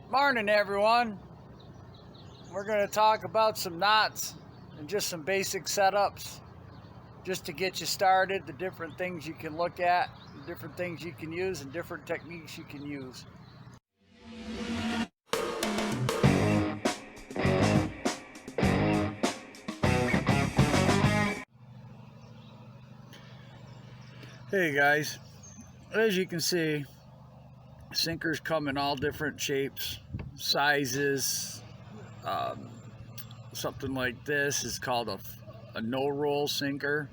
Morning, everyone. We're going to talk about some knots and just some basic setups just to get you started, the different things you can look at, the different things you can use, and different techniques you can use. Hey guys, as you can see, sinkers come in all different shapes, sizes. Something like this is called a no-roll sinker.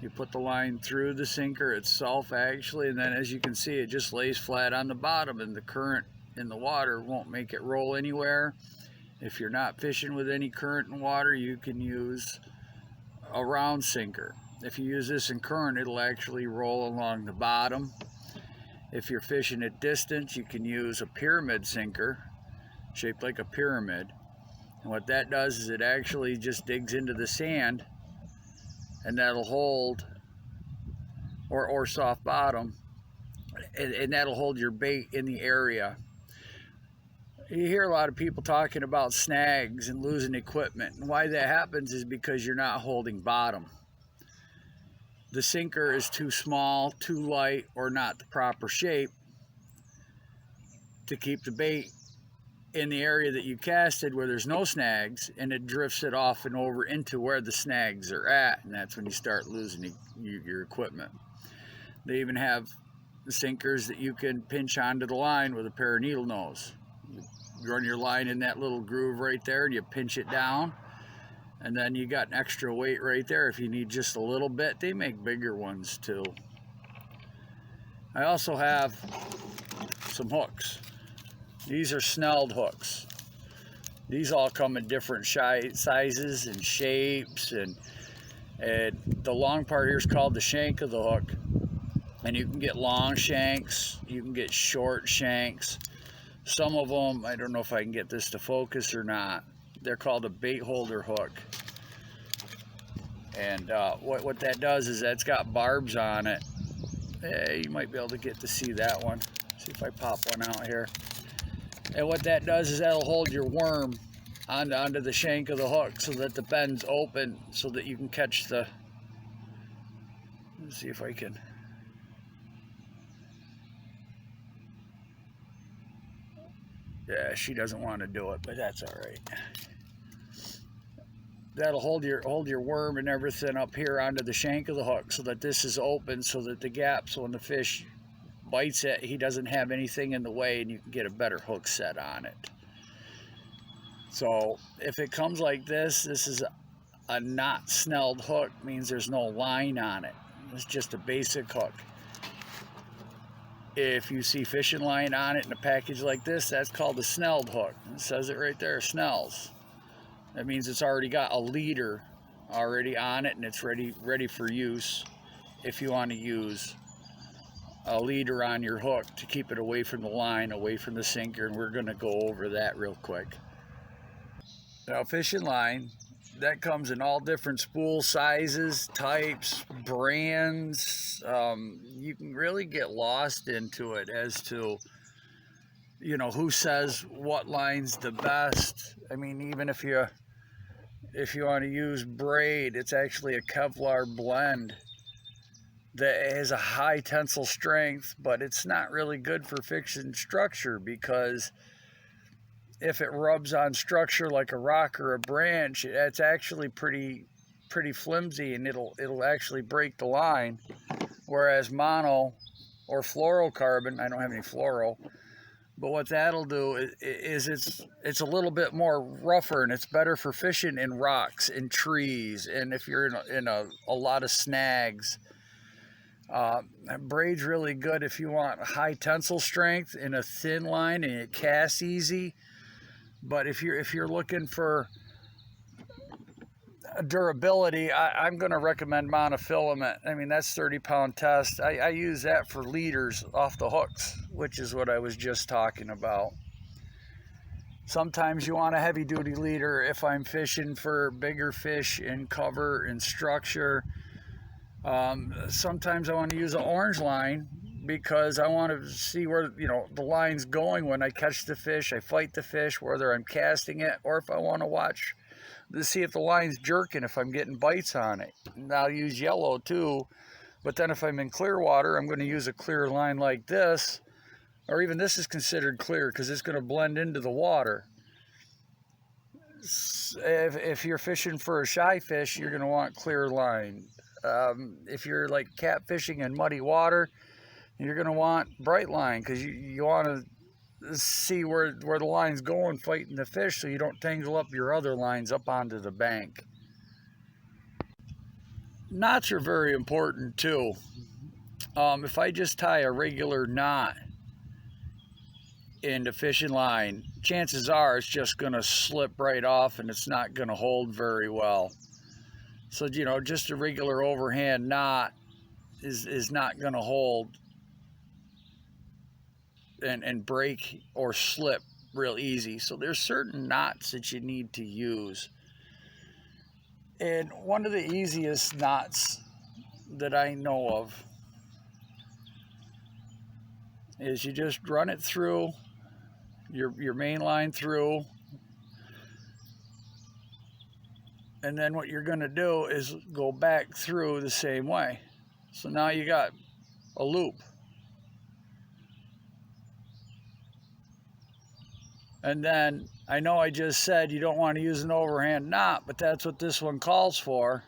You put the line through the sinker itself actually, and then as you can see, it just lays flat on the bottom, and the current in the water won't make it roll anywhere. If you're not fishing with any current in water, you can use a round sinker. If you use this in current, it'll actually roll along the bottom. If you're fishing at distance, you can use a pyramid sinker shaped like a pyramid. And what that does is it actually just digs into the sand, and that'll hold, or soft bottom, and that'll hold your bait in the area. You hear a lot of people talking about snags and losing equipment, and why that happens is because you're not holding bottom. The sinker is too small, too light, or not the proper shape to keep the bait in the area that you casted where there's no snags, and it drifts it off and over into where the snags are at, and that's when you start losing your equipment. They even have sinkers that you can pinch onto the line with a pair of needle nose. You run your line in that little groove right there and you pinch it down, and then you got an extra weight right there if you need just a little bit. They make bigger ones too. I also have some hooks. These are snelled hooks. These all come in different sizes and shapes, and the long part here is called the shank of the hook. And you can get long shanks, you can get short shanks. Some of them, I don't know if I can get this to focus or not, they're called a bait holder hook. And what that does is that's got barbs on it. Hey, you might be able to get to see that one. See if I pop one out here. And what that does is that'll hold your worm onto the shank of the hook so that the bend's open so that you can catch the... Let's see if I can... Yeah, she doesn't want to do it, but that's all right. That'll hold your worm and everything up here onto the shank of the hook so that this is open, so that the gap, so when the fish bites it, he doesn't have anything in the way, and you can get a better hook set on it. So if it comes like this is a not snelled hook, means there's no line on it. It's just a basic hook. If you see fishing line on it in a package like this, that's called a snelled hook. It says it right there, snells. That means it's already got a leader already on it, and it's ready for use if you want to use a leader on your hook to keep it away from the line, away from the sinker, and we're going to go over that real quick. Now, fishing line, that comes in all different spool sizes, types, brands. You can really get lost into it as to, you know, who says what line's the best. I mean, even if you want to use braid, it's actually a Kevlar blend that has a high tensile strength, but it's not really good for fixing structure, because if it rubs on structure like a rock or a branch, it's actually pretty flimsy, and it'll actually break the line. Whereas mono or fluorocarbon, I don't have any fluoro, but what that'll do is it's a little bit more rougher, and it's better for fishing in rocks and trees, and if you're in a lot of snags. Braid's really good if you want high tensile strength in a thin line and it casts easy. But if you're looking for durability, I'm going to recommend monofilament. I mean, that's 30-pound test. I use that for leaders off the hooks, which is what I was just talking about. Sometimes you want a heavy-duty leader if I'm fishing for bigger fish in cover and structure. Sometimes I want to use an orange line, because I want to see where, you know, the line's going when I catch the fish. I fight the fish, whether I'm casting it or if I want to watch to see if the line's jerking, if I'm getting bites on it. And I'll use yellow too, but then if I'm in clear water, I'm going to use a clear line like this, or even this is considered clear because it's going to blend into the water. If you're fishing for a shy fish, you're going to want clear line. If you're like catfishing in muddy water, you're going to want bright line because you want to see where the line's going fighting the fish so you don't tangle up your other lines up onto the bank. Knots are very important too. If I just tie a regular knot into fishing line, chances are it's just going to slip right off and it's not going to hold very well. So, you know, just a regular overhand knot is not going to hold and break or slip real easy. So there's certain knots that you need to use. And one of the easiest knots that I know of is you just run it through your main line through, and then what you're going to do is go back through the same way. So now you got a loop. And then I know I just said you don't want to use an overhand knot, but that's what this one calls for.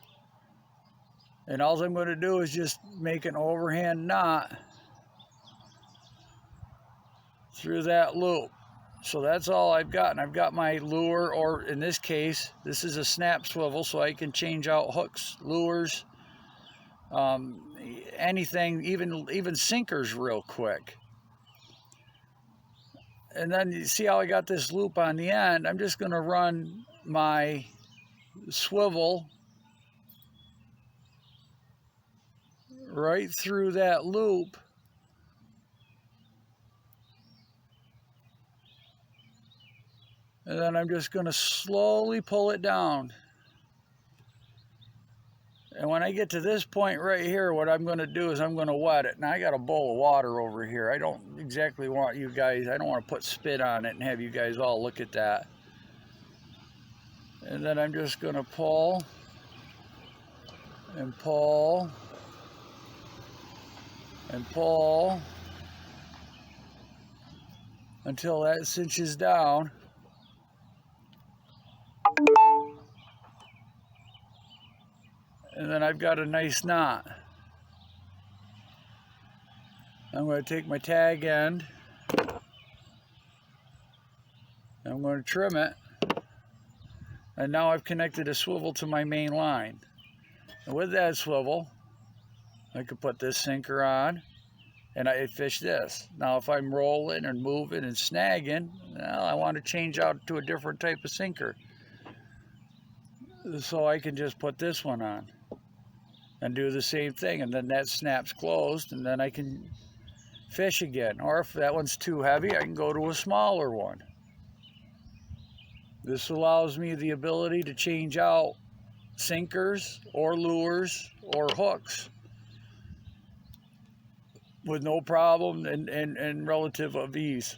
And all I'm going to do is just make an overhand knot through that loop. So that's all I've got. And I've got my lure, or in this case, this is a snap swivel, so I can change out hooks, lures, anything, even sinkers real quick. And then you see how I got this loop on the end. I'm just going to run my swivel right through that loop. And then I'm just going to slowly pull it down. And when I get to this point right here, what I'm going to do is I'm going to wet it. Now I got a bowl of water over here. I don't exactly want you guys, I don't want to put spit on it and have you guys all look at that. And then I'm just going to pull and pull and pull until that cinches down. And then I've got a nice knot. I'm going to take my tag end. I'm going to trim it. And now I've connected a swivel to my main line. And with that swivel, I could put this sinker on and I fish this. Now if I'm rolling and moving and snagging, well, I want to change out to a different type of sinker. So I can just put this one on and do the same thing, and then that snaps closed, and then I can fish again. Or if that one's too heavy, I can go to a smaller one. This allows me the ability to change out sinkers or lures or hooks with no problem and relative of ease.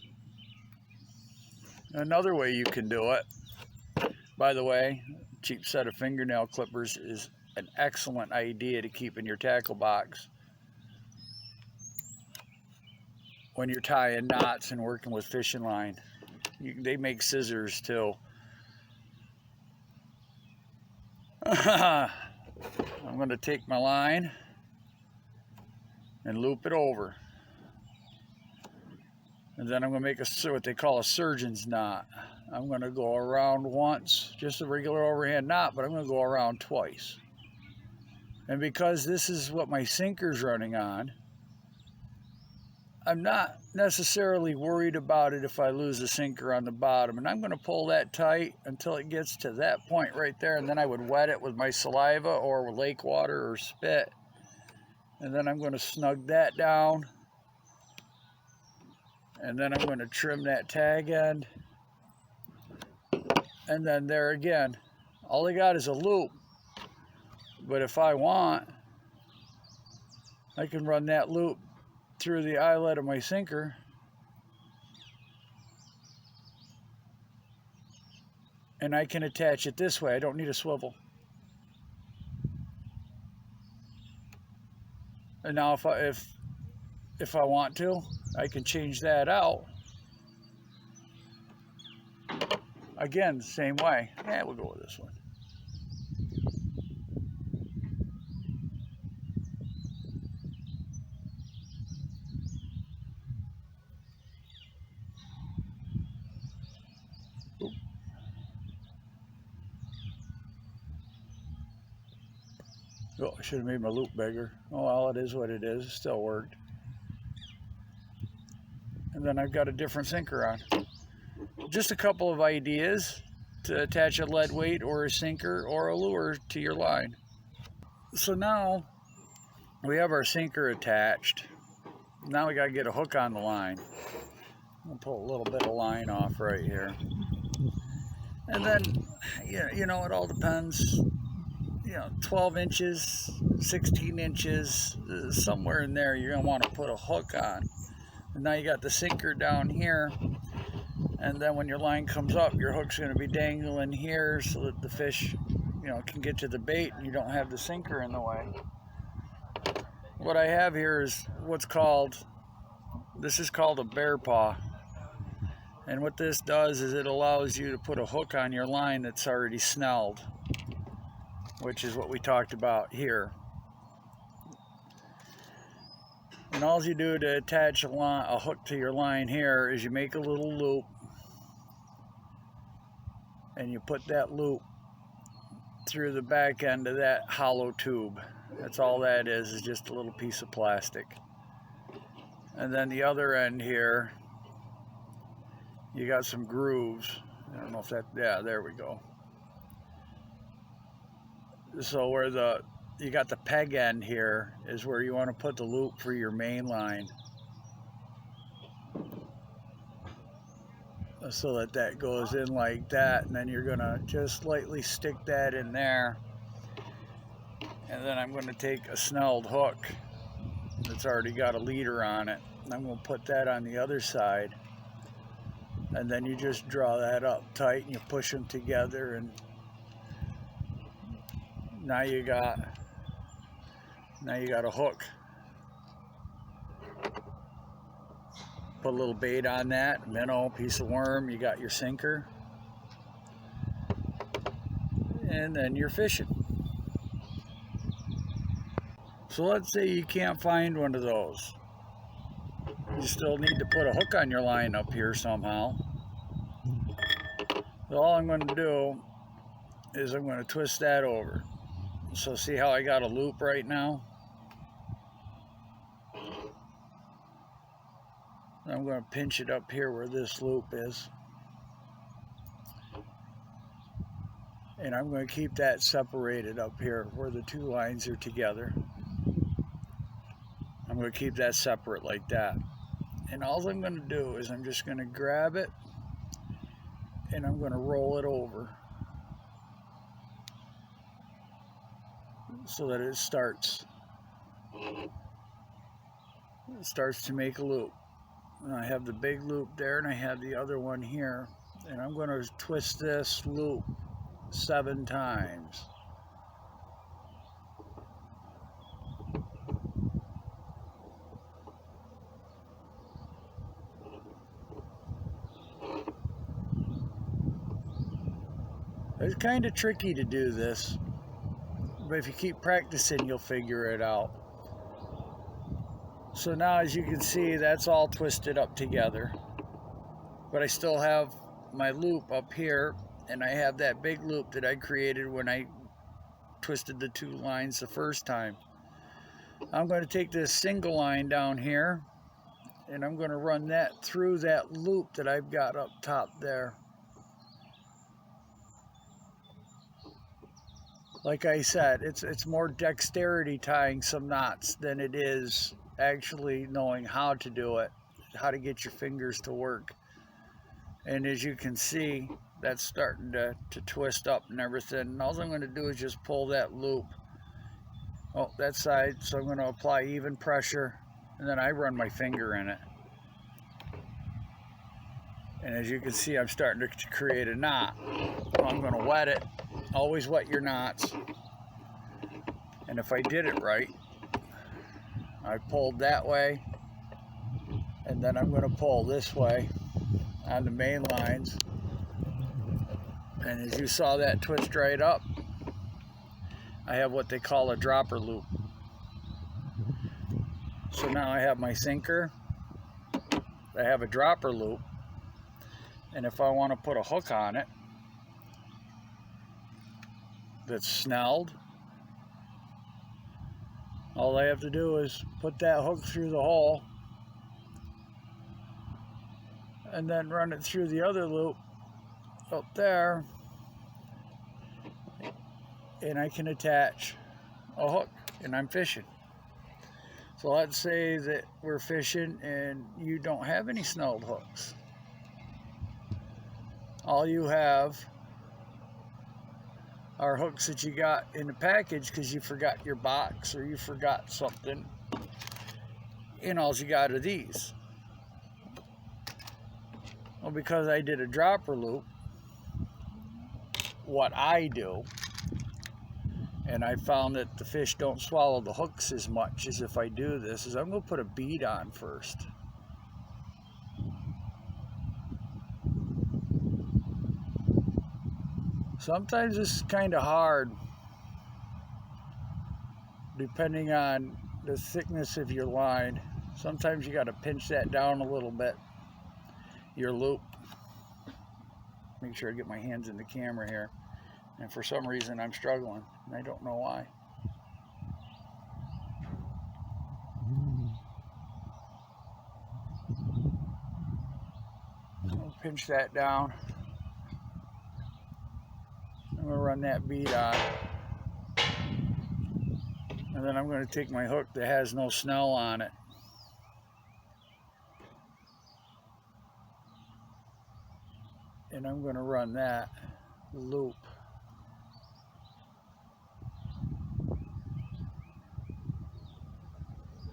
Another way you can do it, by the way, cheap set of fingernail clippers is an excellent idea to keep in your tackle box when you're tying knots and working with fishing line. They make scissors too. I'm going to take my line and loop it over, and then I'm going to make what they call a surgeon's knot. I'm going to go around once, just a regular overhand knot, but I'm going to go around twice. And because this is what my sinker's running on, I'm not necessarily worried about it if I lose a sinker on the bottom. And I'm going to pull that tight until it gets to that point right there. And then I would wet it with my saliva or lake water or spit. And then I'm going to snug that down. And then I'm going to trim that tag end. And then there again, all I got is a loop. But if I want, I can run that loop through the eyelet of my sinker. And I can attach it this way. I don't need a swivel. And now if I want to, I can change that out. Again, same way. Yeah, we'll go with this one. Oh, I should have made my loop bigger. Oh well, it is what it is. It still worked. And then I've got a different sinker on. Just a couple of ideas to attach a lead weight or a sinker or a lure to your line. So now we have our sinker attached. Now we got to get a hook on the line. I'll pull a little bit of line off right here. And then, you know, it all depends. 12 inches, 16 inches, somewhere in there you're going to want to put a hook on. And now you got the sinker down here, and then when your line comes up, your hook's going to be dangling here so that the fish, can get to the bait and you don't have the sinker in the way. What I have here is this is called a bear paw. And what this does is it allows you to put a hook on your line that's already snelled, which is what we talked about here. And all you do to attach a hook to your line here is you make a little loop, and you put that loop through the back end of that hollow tube. That's all that is just a little piece of plastic. And then the other end here, you got some grooves. I don't know if yeah, there we go. So where you got the peg end here is where you want to put the loop for your main line, so that goes in like that, and then you're gonna just lightly stick that in there. And then I'm going to take a snelled hook that's already got a leader on it, and I'm going to put that on the other side, and then you just draw that up tight and you push them together, and now you got a hook. Put a little bait on that, minnow, piece of worm, you got your sinker, and then you're fishing. So let's say you can't find one of those. You still need to put a hook on your line up here somehow. So all I'm going to do is I'm going to twist that over. So see how I got a loop right now? I'm going to pinch it up here where this loop is. And I'm going to keep that separated up here where the two lines are together. I'm going to keep that separate like that. And all I'm going to do is I'm just going to grab it and I'm going to roll it over so that it starts to make a loop. And I have the big loop there and I have the other one here. And I'm going to twist this loop 7 times. It's kind of tricky to do this, but if you keep practicing, you'll figure it out. So now, as you can see, that's all twisted up together, but I still have my loop up here, and I have that big loop that I created when I twisted the two lines the first time. I'm going to take this single line down here, and I'm going to run that through that loop that I've got up top there. Like I said, it's more dexterity tying some knots than it is actually knowing how to do it, how to get your fingers to work. And as you can see, that's starting to twist up and everything. And all I'm going to do is just pull that loop, that side. So I'm going to apply even pressure and then I run my finger in it. And as you can see, I'm starting to create a knot. I'm going to wet it. Always wet your knots. And if I did it right, I pulled that way, and then I'm going to pull this way on the main lines. And as you saw that twist right up, I have what they call a dropper loop. So now I have my sinker, I have a dropper loop, and if I want to put a hook on it that's snelled, all I have to do is put that hook through the hole and then run it through the other loop up there, and I can attach a hook, and I'm fishing. So let's say that we're fishing and you don't have any snelled hooks. All you have are hooks that you got in the package because you forgot your box or you forgot something, and all you got are these. Well, because I did a dropper loop, what I do, and I found that the fish don't swallow the hooks as much as if I do this, is I'm going to put a bead on first. Sometimes this is kind of hard, depending on the thickness of your line. Sometimes you got to pinch that down a little bit, your loop. Make sure I get my hands in the camera here. And for some reason I'm struggling, and I don't know why. I'll pinch that down. I'm going to run that bead on. And then I'm going to take my hook that has no snell on it. And I'm going to run that loop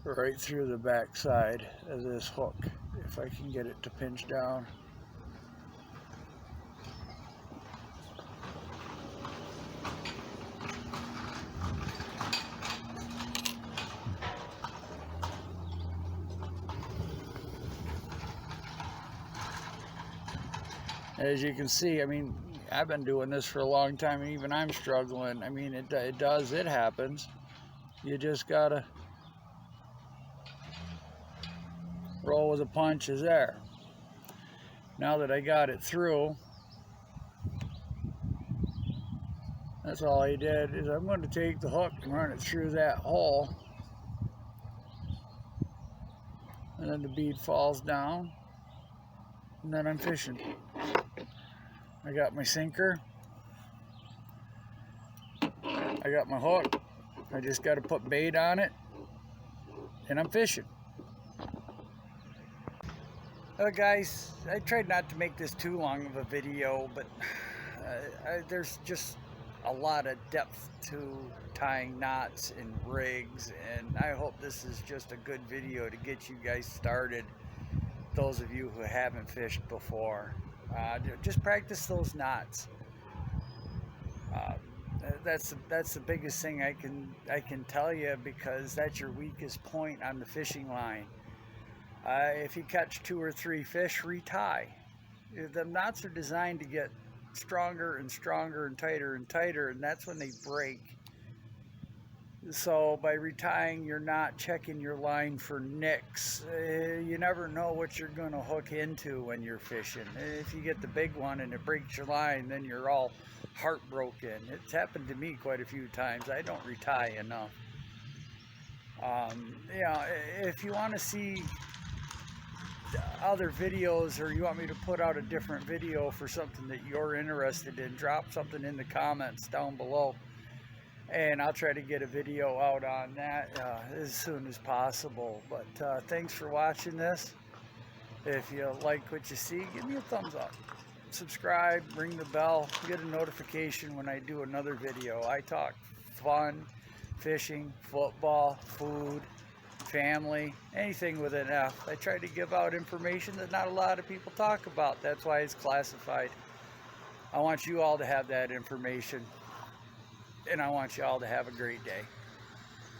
right through the back side of this hook, if I can get it to pinch down. As you can see, I mean, I've been doing this for a long time, and even I'm struggling. I mean, it happens. You just gotta roll with the punches there. Now that I got it through, that's all I did, is I'm going to take the hook and run it through that hole, and then the bead falls down, and then I'm fishing. I got my sinker, I got my hook, I just got to put bait on it, and I'm fishing. Well, guys, I tried not to make this too long of a video, but there's just a lot of depth to tying knots and rigs, and I hope this is just a good video to get you guys started, those of you who haven't fished before. Just practice those knots. That's the biggest thing I can tell you, because that's your weakest point on the fishing line. If you catch 2 or 3 fish, retie. The knots are designed to get stronger and stronger and tighter, and that's when they break. So by retying, you're not checking your line for nicks. You never know what you're going to hook into when you're fishing. If you get the big one and it breaks your line, then you're all heartbroken. It's happened to me quite a few times. I don't retie enough. If you want to see other videos, or you want me to put out a different video for something that you're interested in, drop something in the comments down below, and I'll try to get a video out on that as soon as possible. But thanks for watching this. If you like what you see, give me a thumbs up, subscribe, ring the bell, get a notification when I do another video. I talk fun, fishing, football, food, family, anything with an F. I try to give out information that not a lot of people talk about. That's why it's classified. I want you all to have that information, and I want you all to have a great day.